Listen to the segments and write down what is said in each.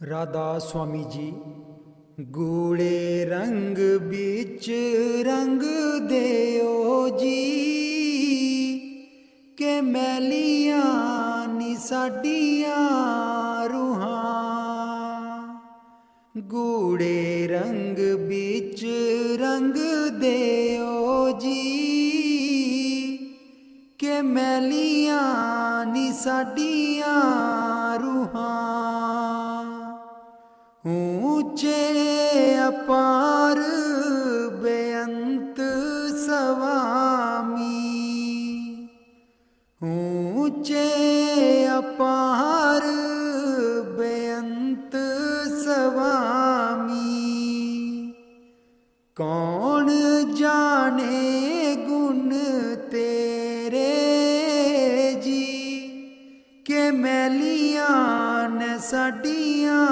राधा स्वामी जी। गूढ़े रंग बिच रंग देओ जी, के मैलियां नी साडियां रूहां। गूढ़े रंग बिच रंग देओ जी, के मैलियां नी साडियां रूहां। ऊंचे अपार बेअंत सवामी, ऊंचे अपार बेअंत सवामी। कौन जाने गुण तेरे जी, के मैलियां ने साडियां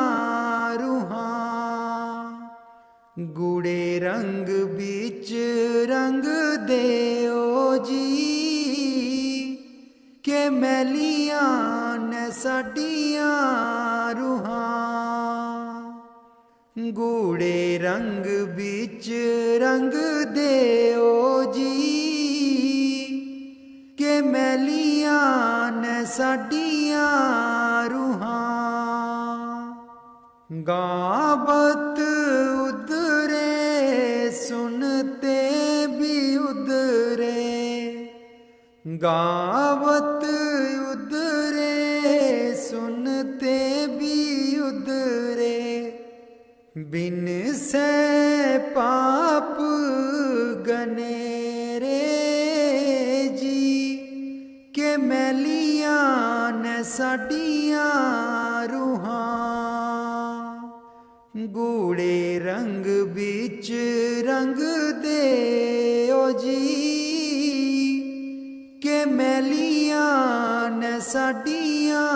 रूहां। गूढ़े रंग बिच रंग देओ जी, के मैलियां ने साडियां रूहां। गूढ़े रंग बिच रंग देओ जी, के मैलियां ने साडियां रूहां। गावत उधरे सुनते भी उधरे, गावत उधरे सुनते भी उधरे। बिन से पाप गनेरे जी, के मैलियां ने साडियां रूहां। गूढ़े रंग बिच रंग देओ जी, के मैलियां ने साडियां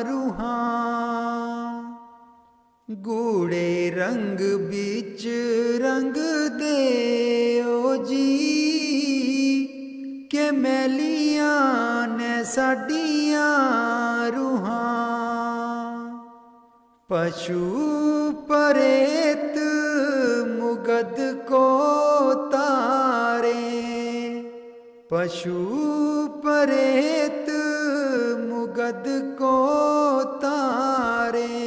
रूहां। गूढ़े रंग बिच रंग देओ जी, के मैलियां ने साडियां रूहां। पशु परेत मुगद को तारे, पशु परेत मुगद को तारे।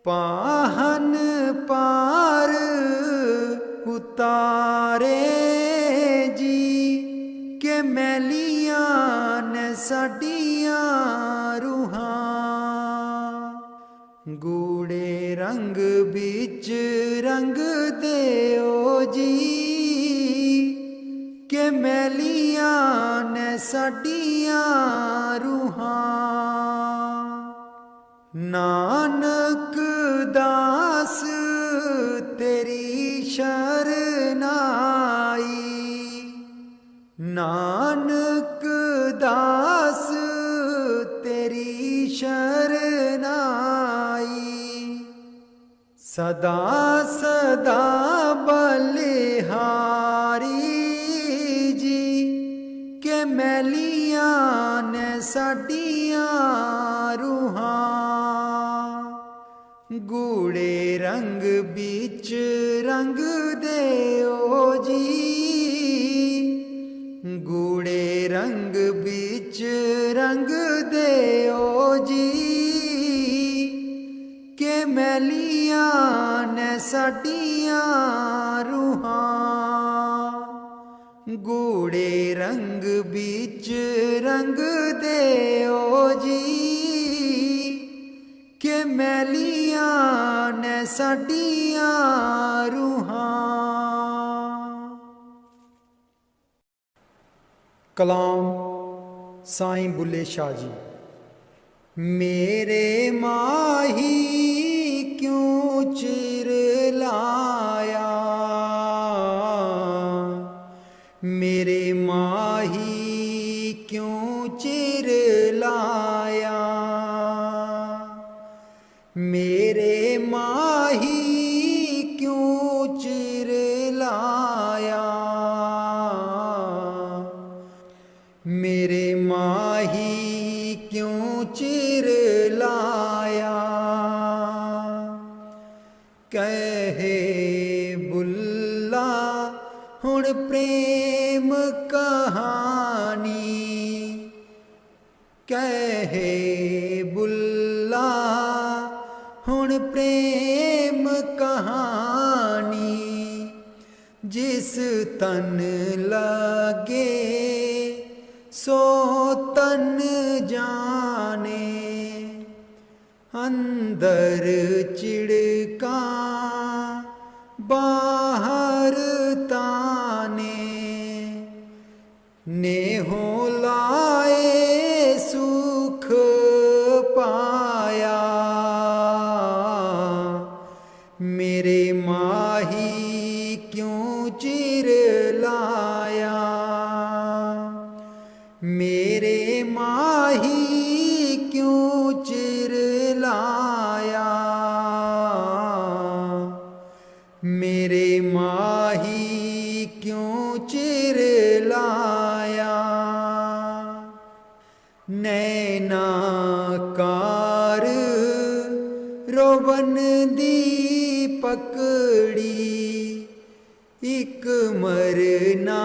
पाहन पार उतारे जी, के मैलियां ने साडियां रूहां। गूढ़े रंग बिच रंग देओ जी, के मैलियां ने साडियां रूहां। नानक दास तेरी शरनाई, नानक दास तेरी शरनाई। सदा सदा बलिहारी जी, के मैलियां ने साडियां रूहां। गूढ़े रंग बिच रंग देओ जी, गूढ़े रंग बिच रंग देओ जी, के मैलियां ने साडियां रूहां। गूढ़े रंग बिच रंग देओ जी, के मैलियां ने साडियां रूहां। कलाम साईं बुल्ले शाह जी। मेरे माही क्यों चिर लाया, मेरे माही क्यों चिर लाया। मेरे माही क्यों चिर लाया, मेरे माही क्यों चिर लाया। कहे बुल्ला हुण प्रेम कहानी, कहे बुल्ला हुण प्रेम कहानी। जिस तन लगे सो तन जाने, अंदर चिड़का बाहर ताने। नेहो लाए सुख पाया, मेरे माही क्यों चिर लाया। मेरे माही क्यों चिर लाया, मेरे माही क्यों चिर लाया। नैनाकार रोवन दी पकड़ी, एक मरना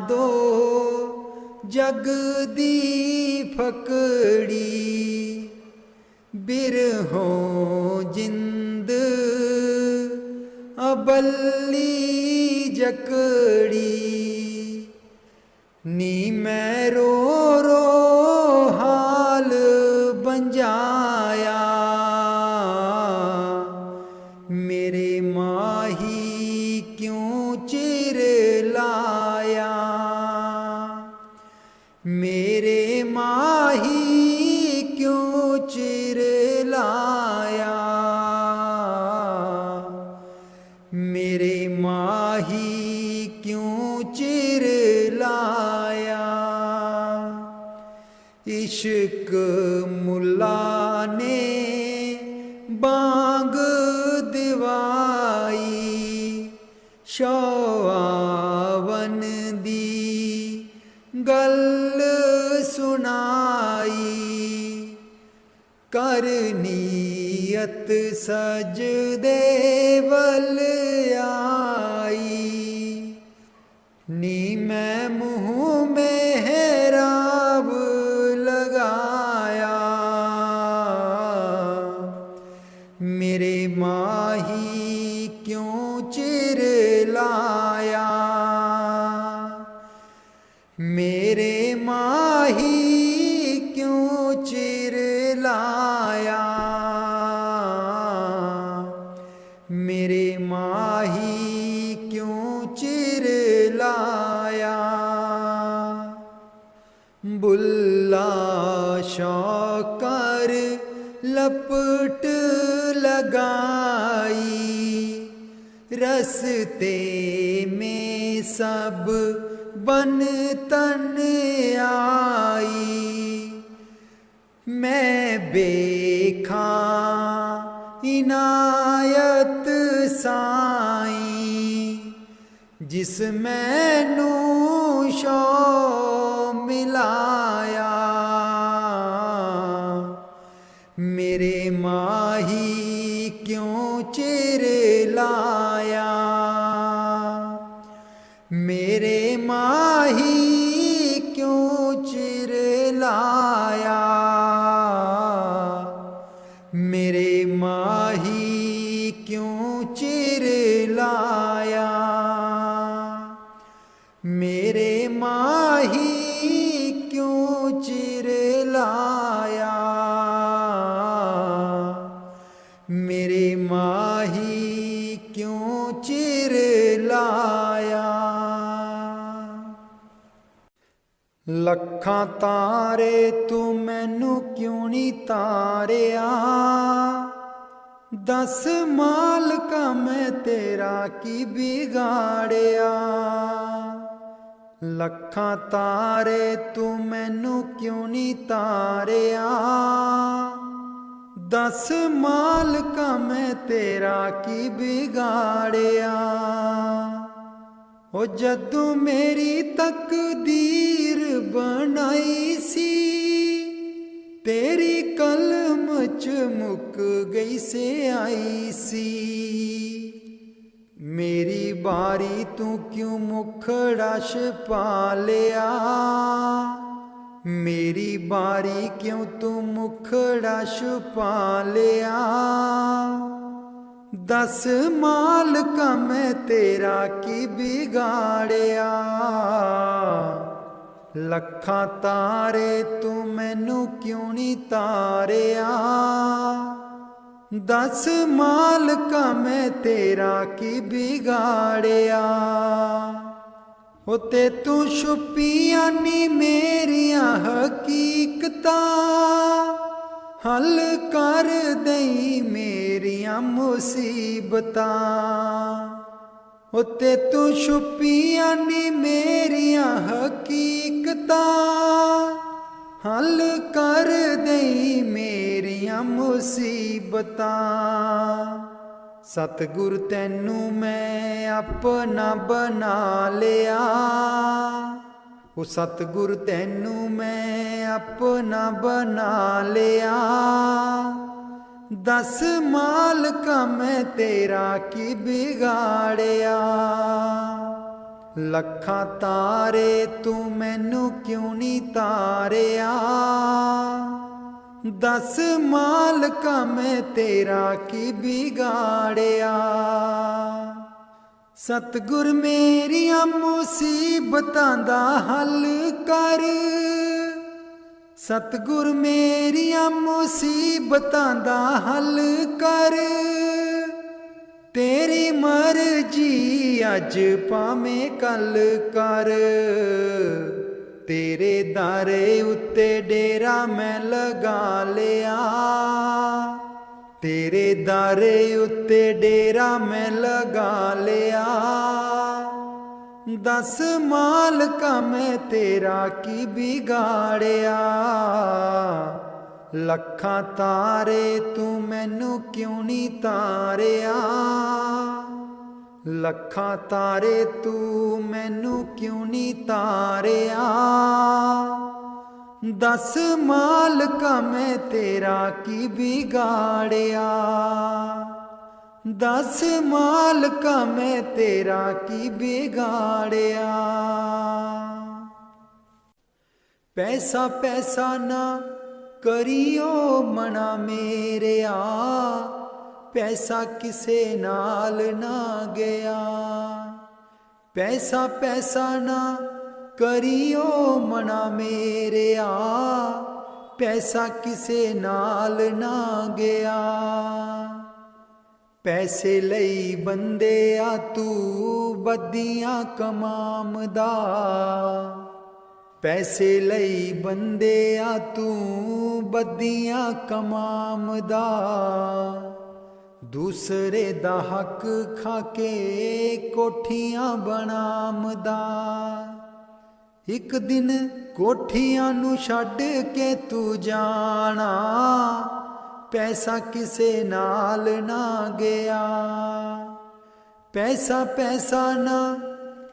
दो जग दी फकड़ी। बिरहों जिंद अबल्ली जकड़ी, नी मैं रो रो हाल बंजाया। मेरे माही क्यों चिर लाया, मेरे माही क्यों चिर लाया। मेरे माही क्यों चिर लाया। इश्क मुल्ला ने बांग दिवाई, शौआवन दी गल सुनाई। कर नीयत सजदे वल आई, नी मैं मुँह मेहराब लगाया। मेरे माही क्यों चिर लाया, मेरे माही क्यों चिर लाया। मेरे माही क्यों चिर लाया। बुल्ला शौकर लपट लगाई, रस्ते में सब बन तन आई। मैं बेखा इनायत साई, जिस मैनू शौ मिलाया। मेरे माही क्यों चिर लाया, मेरे माही क्यों चिर लाया। मेरे माही क्यों चिर लाया। मेरे माही क्यों चिर लाया। मेरे माही क्यों चिर लाया। लखां तारे तू मैनू क्यों नी तारिया, दस मालका मैं तेरा की बिगाड़िया। लखां तारे तू मैनू क्यों नी तारिया, दस मालका मैं तेरा की बिगाड़िया। ओ जदू मेरी तकदीर बनाई सी, तेरी कलम च मुक मुक गई से आई सी। मेरी बारी तू क्यों मुखड़ा छुपा लिया, मेरी बारी क्यों तू मुखड़ा छुपा लिया। दस मालका मैं तेरा की बिगाड़िया, लखा तारे तू मैनू क्यों नहीं तारिया। दस मालका मैं तेरा की बिगाड़िया। होते तू छुपिया नी मेरिया हकीकता, हल कर दई मेरिया मुसीबता। होते तू छुपिया नी मेरिया हकीकता, हल कर दई मेरिया मुसीबता। सतगुर तैनू मैं अपना बना लिया, वो सतगुर तैनू मैं अपना बना लिया। दस मालका मैं तेरा की बिगाड़िया, लखा तारे तू मैनू क्यों नहीं तारिया। दस मालका मैं तेरा की बिगाड़िया। सतगुर मेरिया मुसीबतां दा हल कर, सतगुर मेरिया मुसीबतां दा हल कर। तेरी मर्जी अज भावें कल कर, तेरे दारे उत्ते डेरा मैं लगा लिया। तेरे दारे उत्ते डेरा मैं लगा लिया। दस मालका मैं तेरा की बिगाड़िया, लखा तारे तू मैनू क्यों नहीं तारिया। लखा तारे तू मैनू क्यों नहीं तारिया। दस मालका मैं तेरा की बिगाड़िया। दस मालका मैं तेरा की बिगाड़िया। पैसा पैसा ना करियो मना मेरिया, पैसा किसे नाल ना गया। पैसा पैसा ना करियो मना मेरिया, पैसा किसे नाल ना गया। पैसे लई बंदे आ तू बदियां कमामदा, पैसे लई बंदे आ तू बदियां कमामदा। दूसरे दा हक खाके कोठियां बनामदा। एक दिन कोठियां नू छड्ड के तू जाना, पैसा किसे नाल ना गया। पैसा पैसा ना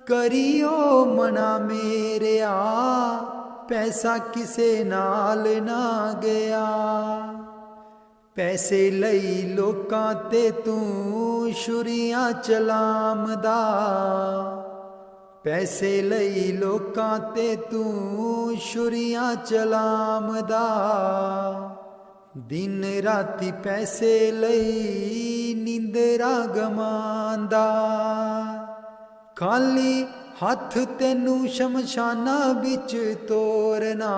करियो मना मेरिया, पैसा किसे नाल ना गया। पैसे लई लोकां ते तू छुरियां चलामदा, पैसे लई लोकां ते तू छुरियां चलामदा। दिन राती पैसे लई नींदरा गवांदा, खाली हथ तेनू शमशाना बिच तोरना,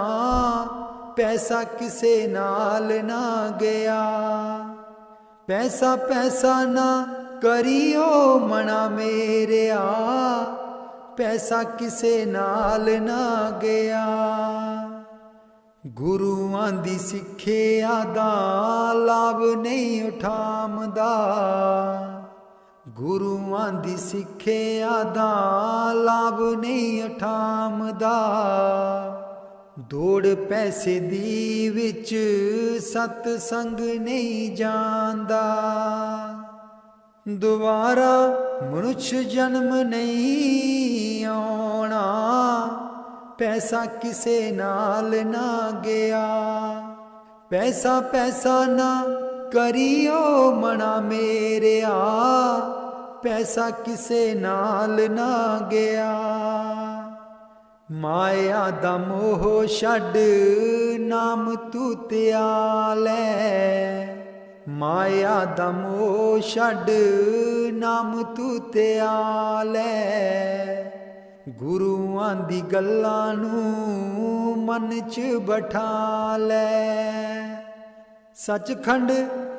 पैसा किसे नाल ना गया। पैसा पैसा ना करियो मना मेरिया, पैसा किसे नाल ना गया। गुरुआं दी सिक्ख्या दा लाभ नहीं उठामदा, गुरुआं दी सिक्ख्या दा लाभ नहीं उठामदा। दौड़ पैसे दी विच सतसंग नहीं जांदा, दोबारा मनुष्य जन्म नहीं आना, पैसा किसे नाल ना गया। पैसा पैसा ना करियो मना मेरिया, पैसा किसे नाल ना गया। माया दा मोह छड्ड नाम तू त्यालै, माया दा मोह छड्ड नाम तू त्यालै। गुरुआं दी गल्लां नूं मन च बिठा लै। सचखंड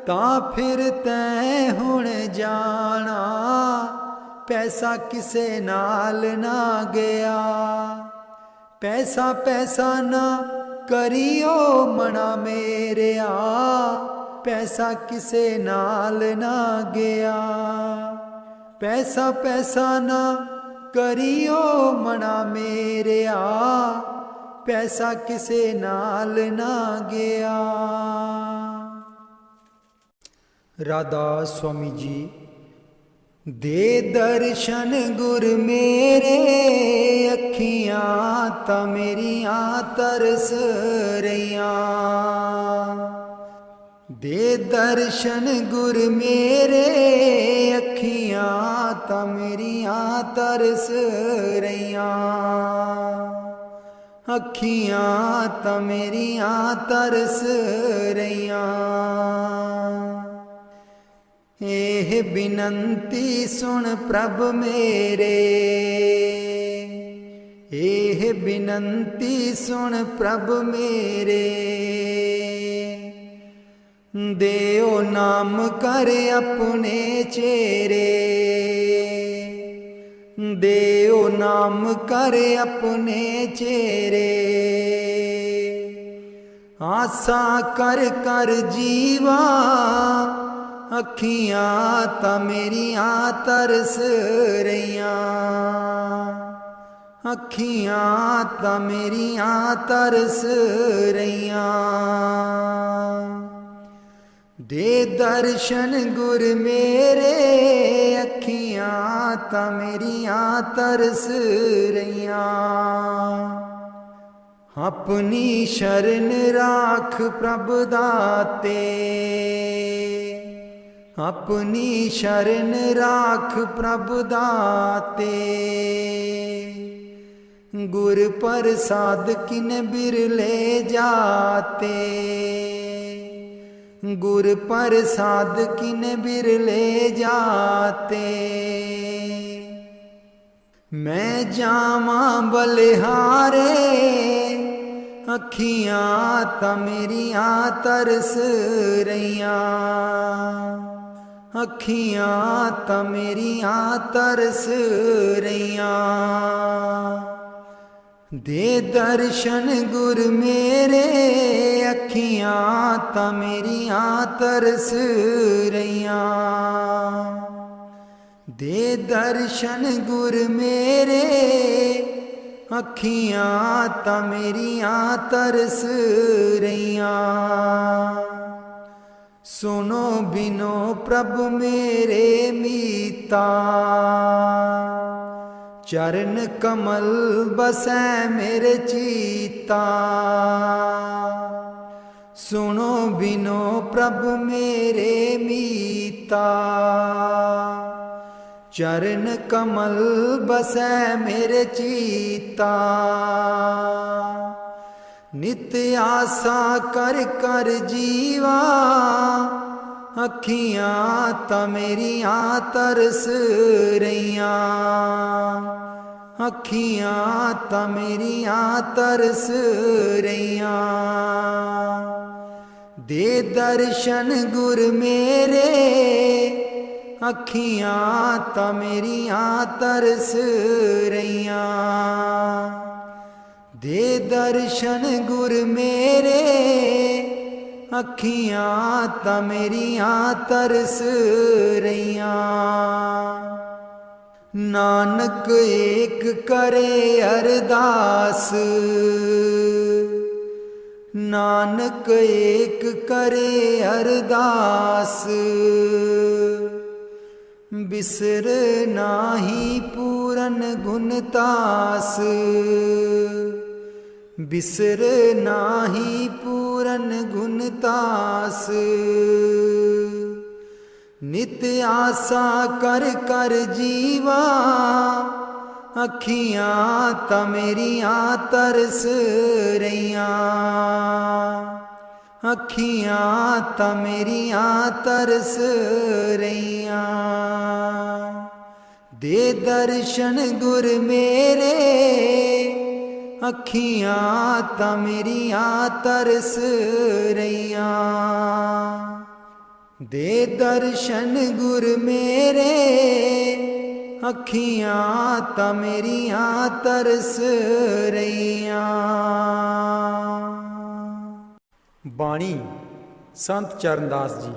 तां फिर तैं हुण जाना, पैसा किसे नाल ना गया। पैसा पैसा ना करियो मना मेरिया, पैसा किसे नाल ना गया। पैसा पैसा ना करियो मना मेरिया, पैसा किसे नाल ना गया। राधा स्वामी जी। दे दर्शन गुर मेरे, अखियां तां मेरियां तरस रहियां। दे दर्शन गुर मेरे, अखियां तां मेरियां तरस रहियां। अखियां तां मेरियां तरस रहियां। एह बिनंती सुन प्रभ मेरे, एह बिनंती सुन प्रभ मेरे। देओ नाम कर अपने चेरे, देओ नाम कर अपने चेरे। आसा कर कर जीवा, अखियां तां मेरियां तरस रहियां। अखियां तां मेरियां तरस रहियां। दे दर्शन गुर मेरे, अखियां तां मेरियां तरस रहियां। अपनी शरण राख प्रभ दाते, अपनी शरण राख प्रभ दाते। गुर प्रसाद किन बिरले जाते, गुर प्रसाद किन बिरले जाते। मैं जावां बलिहारे, अखियां तां मेरियां तरस रहियां। अखियां तां मेरियां तरस रहियां। दे दर्शन गुर मेरे, अखियां तां मेरियां तरस रहियां। दे दर्शन गुर मेरे, अखियां तां मेरियां तरस रहियां। सुनो बिनो प्रभु मेरे मीता, चरण कमल बसै मेरे चीता। सुनो बिनो प्रभु मेरे मीता, चरण कमल बसै मेरे चीता। नित आसा कर कर जीवा, अखियां तां मेरियां तरस रहियां। अखियां तां मेरियां तरस रहियां। दे दर्शन गुर मेरे, अखियां तां मेरियां तरस रहियां। दे दर्शन गुर मेरे, अखियां तां मेरियां तरस रहियां। नानक एक करे अरदास, नानक एक करे अरदास। बिसर नाही पूरन गुणतास, बिसर नाही पूरन पूरन गुणतास। नित आसा कर कर जीवा, अखियां ता मेरियां तरस रहियां। अखियां ता मेरियां तरस रहियां। दे दर्शन गुर मेरे, अखियां ता मेरियां तरस रहियां। दे दर्शन गुर मेरे, अखियां ता मेरियां तरस रहियां। बाणी संत चरणदास जी।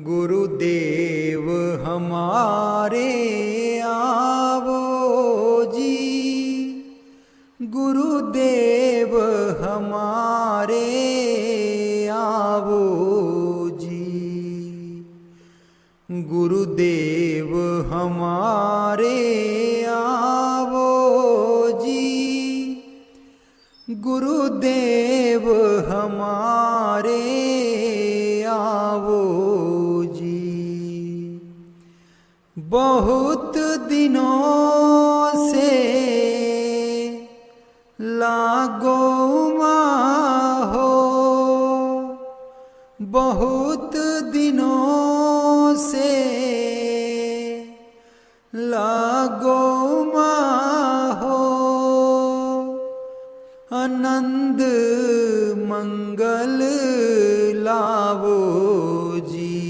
गुरुदेव हमारे आवो जी, गुरुदेव हमारे आवो जी। गुरुदेव हमारे आवो जी, गुरुदेव हमारे आवो जी। बहुत दिनों से लागो हो, बहुत दिनों से लागो हो। आनंद मंगल लावो जी।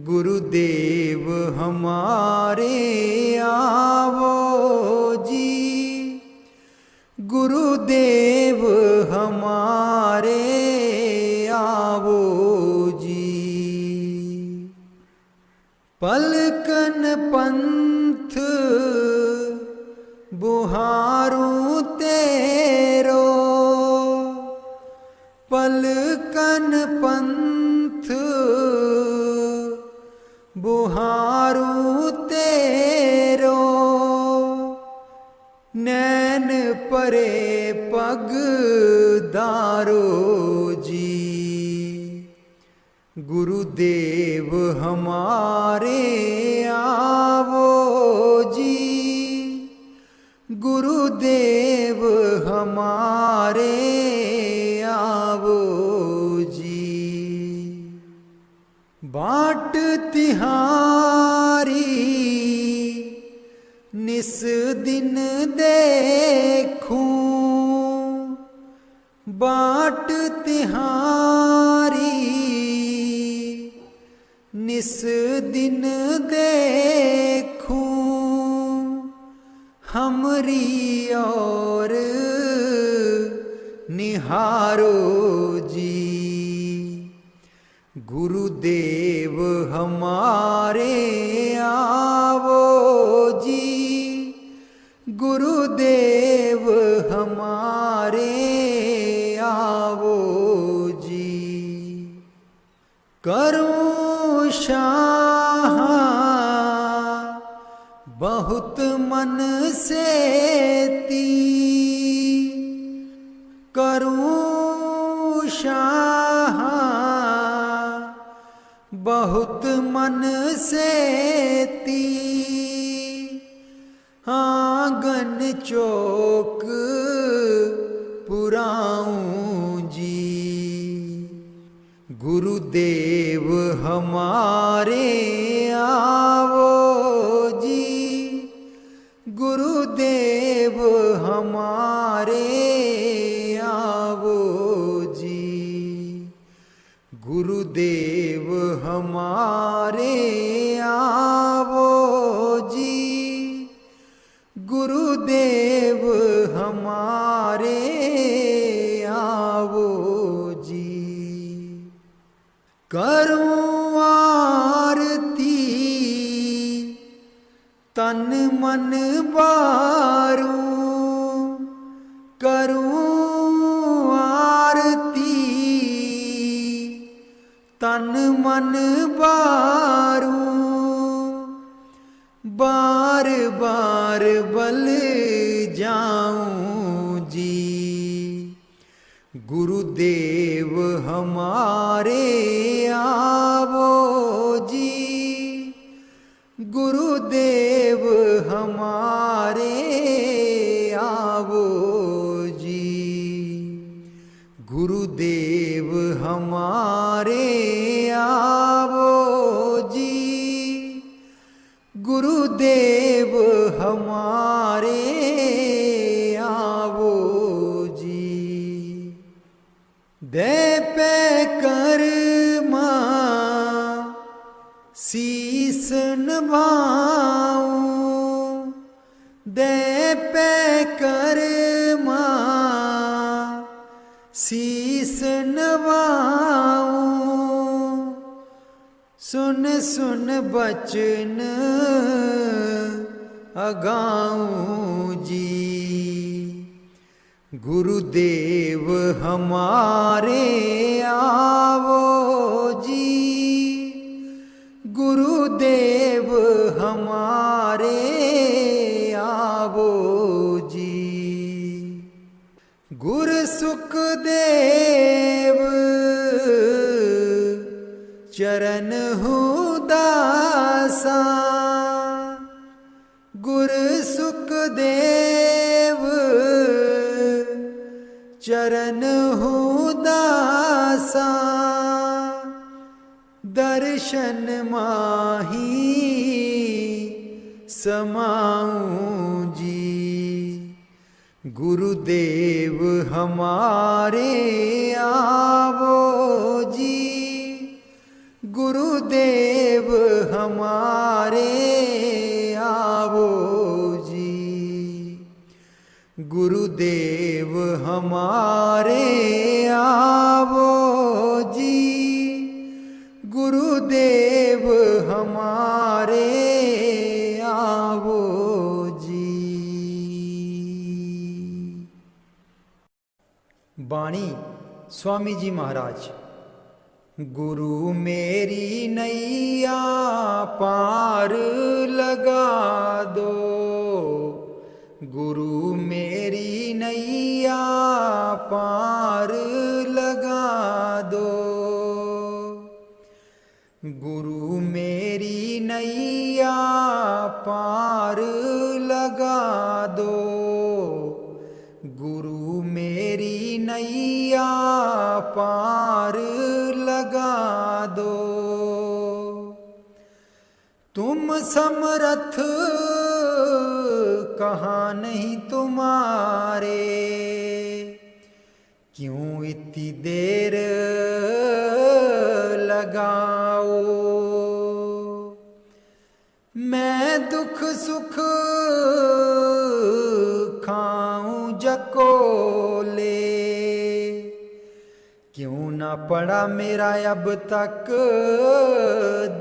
गुरुदेव हमारे आवो जी, गुरुदेव हमारे आवो जी। पलकन पंथ बुहारूं तेरो, पलकन पंथ बुहारूं तेरो। नैन परे पग दारो जी। गुरुदेव हमारे आवो जी, गुरुदेव हमारे आवो जी। बाट तिहारी निस दिन देखूं, बाट तिहारी निस दिन देखूं। हमरी और निहारो जी। गुरुदेव हमारे आवो जी, गुरुदेव हमारे आवो जी। करूं शाह बहुत मन से ती, करूं शाह बहुत मन से ती। आंगन चौक पुराऊं जी। गुरुदेव हमारे आवो जी, गुरुदेव हमारे आवो जी। गुरुदेव हमारे आवो जी, गुरुदेव हमारे आवो जी। करूं आरती तन मन बारूं, करूं आरती तन मन बारूं। बार बार बल जाऊं जी। गुरुदेव हमारे आवो जी, गुरुदेव हमारे आवो जी, गुरुदेव हमारे आवो जी, गुरुदेव हमारे आवो जी। दे पे कर्मा शीस नभाऊं, दे पे कर्मा शीस नभाऊं, सुन सुन बचन अगाऊं जी, गुरुदेव हमारे आवो जी, गुरुदेव हमारे आवो जी। गुरु सुखदेव चरण हूँ दासा, गुरु सुखदेव चरण हूँ दासा, दर्शन माही समाऊं जी, गुरुदेव हमारे आवो जी, गुरुदेव हमारे आवो जी, गुरुदेव हमारे आवो जी, गुरुदेव हमारे आवो जी। बाणी स्वामी जी महाराज। गुरु मेरी नैया पार लगा दो, गुरु मेरी नैया पार लगा दो, गुरु मेरी नैया पार लगा दो, गुरु मेरी नैया पार लगा दो। तुम समर्थ कहाँ नहीं तुम्हारे, क्यों इतनी देर लगाओ, मैं दुख सुख खाऊं जकोले, क्यों ना पड़ा मेरा अब तक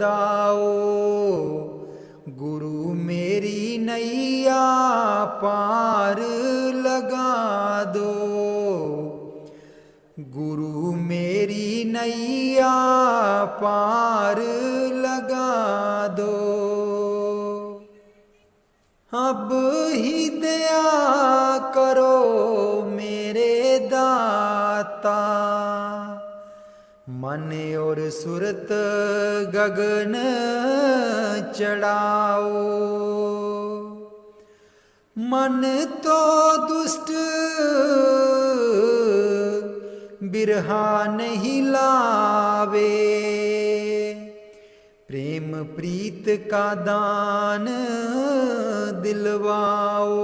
दाओ, गुरु मेरी नैया पार लगा दो, गुरु मेरी नैया पार लगा दो। अब ही दया करो मेरे दाता, मन और सुरत गगन चढ़ाओ, मन तो दुष्ट बिरहा नहीं लावे, प्रेम प्रीत का दान दिलवाओ,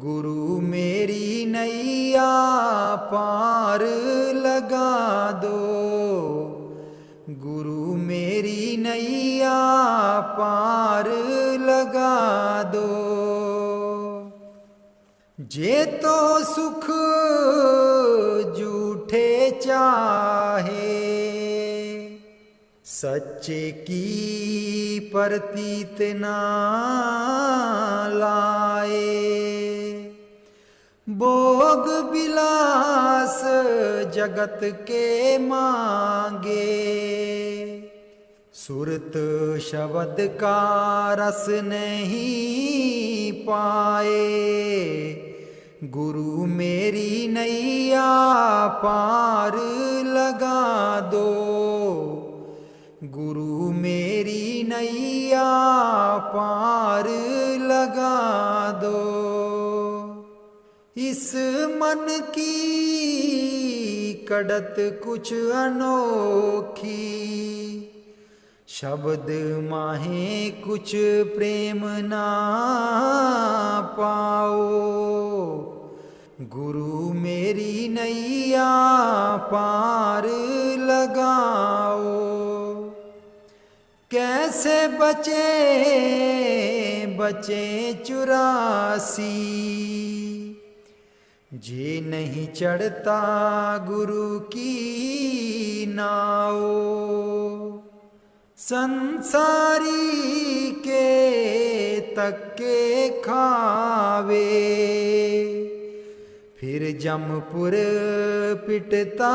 गुरु मेरी नैया पार लगा दो, गुरु मेरी नैया पार लगा दो। जे तो सुख झूठे चाहे, सच्चे की प्रतीत ना लाए, भोग विलास जगत के मांगे, सुरत शब्द का रस नहीं पाए, गुरु मेरी नैया पार लगा दो, गुरु मेरी नैया पार लगा दो। इस मन की कड़त कुछ अनोखी, शब्द माहे कुछ प्रेम ना पाओ। गुरु मेरी नैया पार लगाओ। कैसे बचे बचे 84, जे नहीं चढ़ता गुरु की नाव। संसारी के तक्के खावे, फिर जमपुर पिटता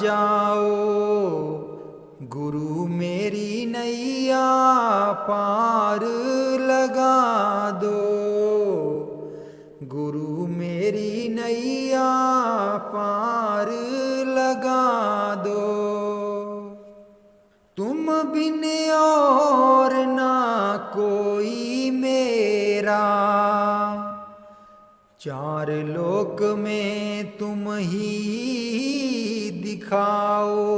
जाओ। गुरु मेरी नैया पार लगा दो, गुरु मेरी नैया पार लगा दो। तुम बिन और ना कोई मेरा, चार लोक में तुम ही दिखाओ।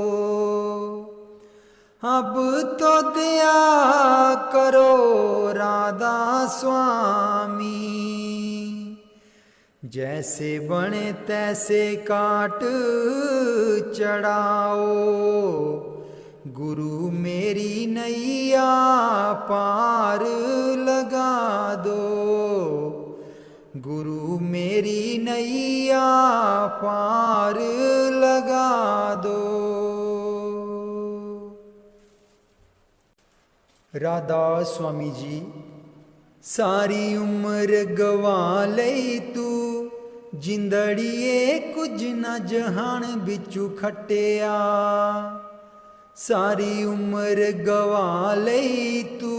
अब तो दया करो राधा स्वामी, जैसे बने तैसे काट चढ़ाओ। गुरु मेरी नैया पार लगा दो, गुरु मेरी नैया पार लगा दो। राधा स्वामी जी सारी उम्र गवा लई तू, जिंदड़िए कुछ न जहान बिचू खटिया। सारी उम्र गवा लई तू,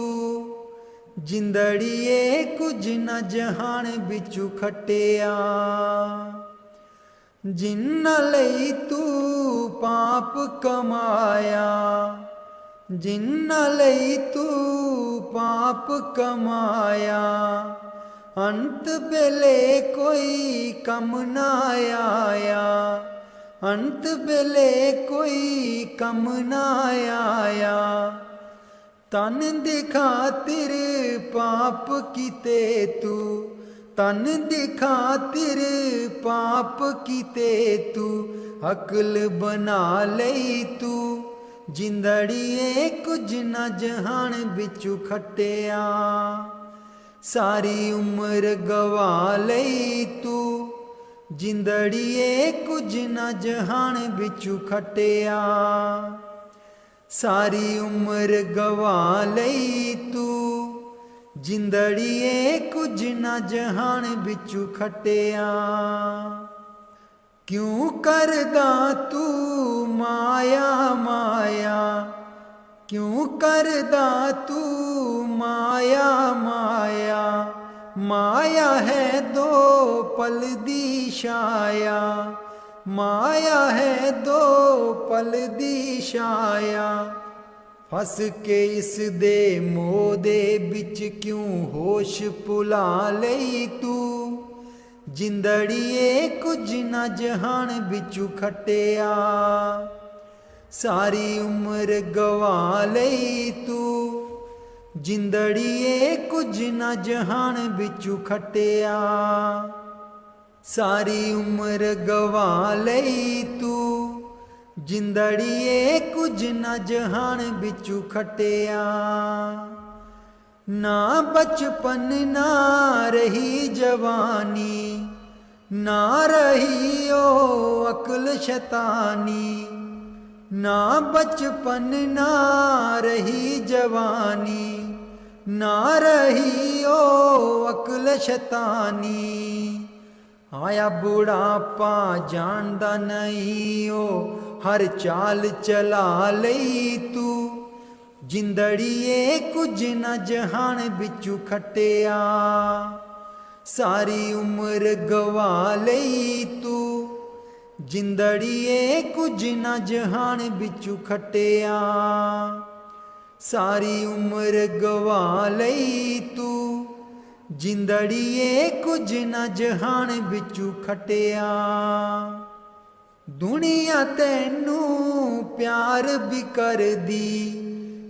जिंदड़िए कुछ न जहान बिचू खटिया। जिन्ना लई तू पाप कमाया, जिन्ना लई तू पाप कमाया। अंत बेले कोई कम ना आया, अंत बेले कोई कम ना आया। तन दी खातिर पाप कीते तू, तन दी खातिर पाप कीते तू। अकल बना लई तू, जिंदड़िए कुछ न जहान बिचू खटिया। सारी उम्र गवा लई तू, जिंदड़िए कुछ न जहान बिचू खटिया। सारी उम्र गवा लई तू, जिंदड़िए कुछ न जहान बिचू खटिया। क्यों करदा तू माया माया, क्यों करदा तू माया माया। माया है दो पल दी छाया, माया है दो पल दी छाया। फस के इस दे मोह दे बिच क्यों होश भुला लई तू। जिंदड़िए कुछ न जहान बिचू खटिया। सारी उम्र गवा लई तू, जिंदड़िए कुछ न जहान बिचू खटिया। सारी उम्र गवा लई तू, जिंदड़िए कुछ न जहान बिचू खटिया। ना बचपन ना रही जवानी, ना रही ओ अक्ल शैतानी। ना बचपन ना रही जवानी, ना रही ओ अक्ल शैतानी। आया बुढ़ापा जानदा नहीं ओ हर चाल चला लई तू। जिंदड़िए कुछ न जहान बिचू खटिया। सारी उम्र गवा लई तू जिंदड़िए कुछ न जहान बिचू खटिया। सारी उम्र गवा लई तू जिंदड़िए कुछ न जहान बिचू खटिया। दुनिया तैनू प्यार भी कर दी,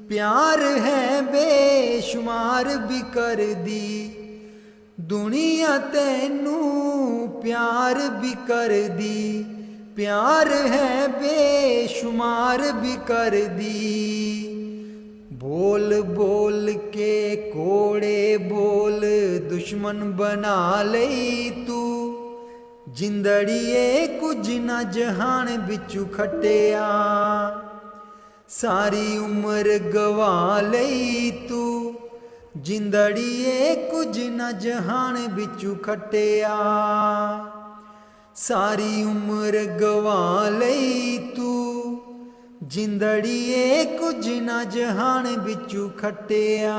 प्यार है बेशुमार भी कर दी। दुनिया तैनू प्यार भी कर दी, प्यार है बेशुमार भी कर दी। बोल बोल के कोड़े बोल दुश्मन बना लई तू जिंदड़िए कुछ न जहान बिचू खटिया। सारी उम्र गवा लई तू जिंदड़िए कुछ न जहान बिचू खटिया। सारी उम्र गवा लई तू जिंदड़िए कुछ न जहान बिचू खटिया।